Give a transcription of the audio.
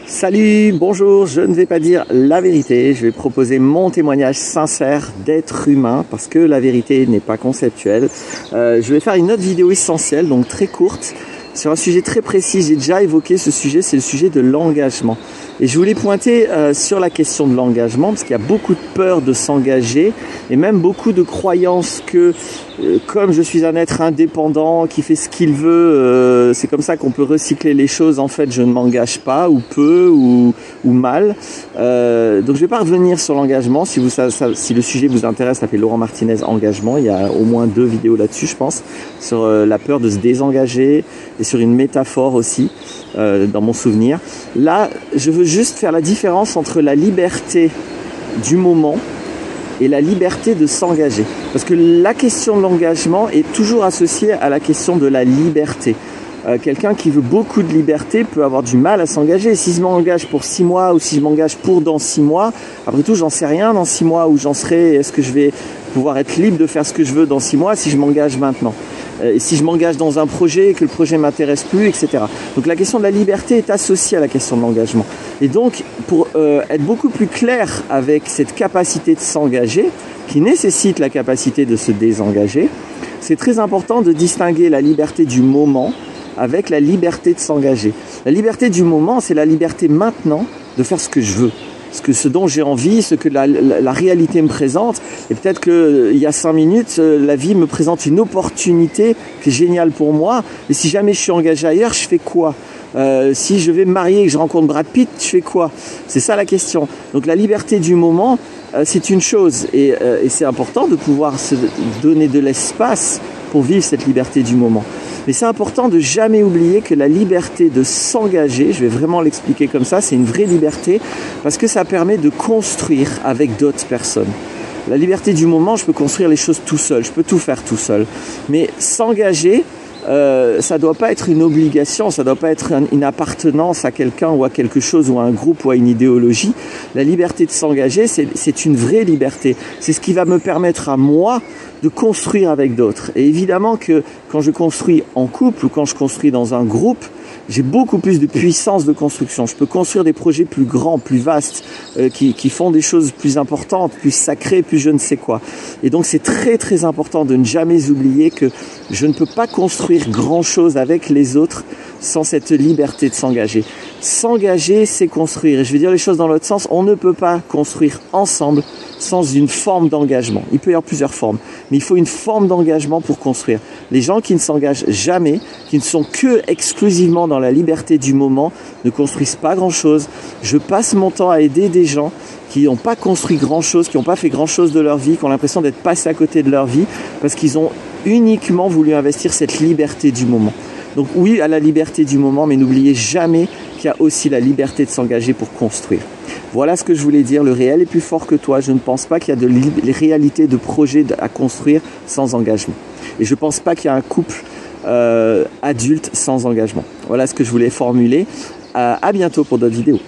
Salut, bonjour, je ne vais pas dire la vérité, je vais proposer mon témoignage sincère d'être humain parce que la vérité n'est pas conceptuelle. Je vais faire une autre vidéo essentielle, donc très courte, sur un sujet très précis. J'ai déjà évoqué ce sujet, c'est le sujet de l'engagement. Et je voulais pointer sur la question de l'engagement parce qu'il y a beaucoup de peur de s'engager et même beaucoup de croyances que comme je suis un être indépendant qui fait ce qu'il veut, c'est comme ça qu'on peut recycler les choses. En fait, je ne m'engage pas ou peu ou mal. Donc je vais pas revenir sur l'engagement. Si le sujet vous intéresse, tapez Laurent Martinez engagement. Il y a au moins 2 vidéos là-dessus, je pense, sur la peur de se désengager et sur une métaphore aussi dans mon souvenir. Là, je veux juste faire la différence entre la liberté du moment et la liberté de s'engager. Parce que la question de l'engagement est toujours associée à la question de la liberté. Quelqu'un qui veut beaucoup de liberté peut avoir du mal à s'engager. Si je m'engage pour 6 mois ou si je m'engage pour dans 6 mois, après tout, j'en sais rien dans 6 mois où j'en serai. Est-ce que je vais pouvoir être libre de faire ce que je veux dans 6 mois si je m'engage maintenant? Et si je m'engage dans un projet et que le projet m'intéresse plus, etc. Donc la question de la liberté est associée à la question de l'engagement. Et donc, pour être beaucoup plus clair avec cette capacité de s'engager, qui nécessite la capacité de se désengager, c'est très important de distinguer la liberté du moment avec la liberté de s'engager. La liberté du moment, c'est la liberté maintenant de faire ce que je veux. Ce dont j'ai envie, ce que la réalité me présente. Et peut-être qu'il y a 5 minutes, la vie me présente une opportunité qui est géniale pour moi. Et si jamais je suis engagé ailleurs, je fais quoi? Si je vais me marier et que je rencontre Brad Pitt, je fais quoi? C'est ça la question. Donc la liberté du moment, c'est une chose. Et c'est important de pouvoir se donner de l'espace pour vivre cette liberté du moment. Mais c'est important de jamais oublier que la liberté de s'engager, je vais vraiment l'expliquer comme ça, c'est une vraie liberté parce que ça permet de construire avec d'autres personnes. La liberté du moment, je peux construire les choses tout seul, je peux tout faire tout seul. Mais s'engager, ça ne doit pas être une obligation, ça ne doit pas être une appartenance à quelqu'un ou à quelque chose ou à un groupe ou à une idéologie. La liberté de s'engager, c'est une vraie liberté. C'est ce qui va me permettre à moi de construire avec d'autres. Et évidemment que quand je construis en couple ou quand je construis dans un groupe, j'ai beaucoup plus de puissance de construction. Je peux construire des projets plus grands, plus vastes, qui font des choses plus importantes, plus sacrées, plus je ne sais quoi. Et donc c'est très très important de ne jamais oublier que je ne peux pas construire grand-chose avec les autres sans cette liberté de s'engager. S'engager, c'est construire. Et je vais dire les choses dans l'autre sens. On ne peut pas construire ensemble sans une forme d'engagement. Il peut y avoir plusieurs formes, mais il faut une forme d'engagement pour construire. Les gens qui ne s'engagent jamais, qui ne sont que exclusivement dans la liberté du moment, ne construisent pas grand-chose. Je passe mon temps à aider des gens qui n'ont pas construit grand-chose, qui n'ont pas fait grand-chose de leur vie, qui ont l'impression d'être passés à côté de leur vie, parce qu'ils ont uniquement voulu investir cette liberté du moment. Donc oui, à la liberté du moment, mais n'oubliez jamais qu'il y a aussi la liberté de s'engager pour construire. Voilà ce que je voulais dire. Le réel est plus fort que toi. Je ne pense pas qu'il y a de réalité de projets à construire sans engagement. Et je ne pense pas qu'il y a un couple adulte sans engagement. Voilà ce que je voulais formuler. À bientôt pour d'autres vidéos.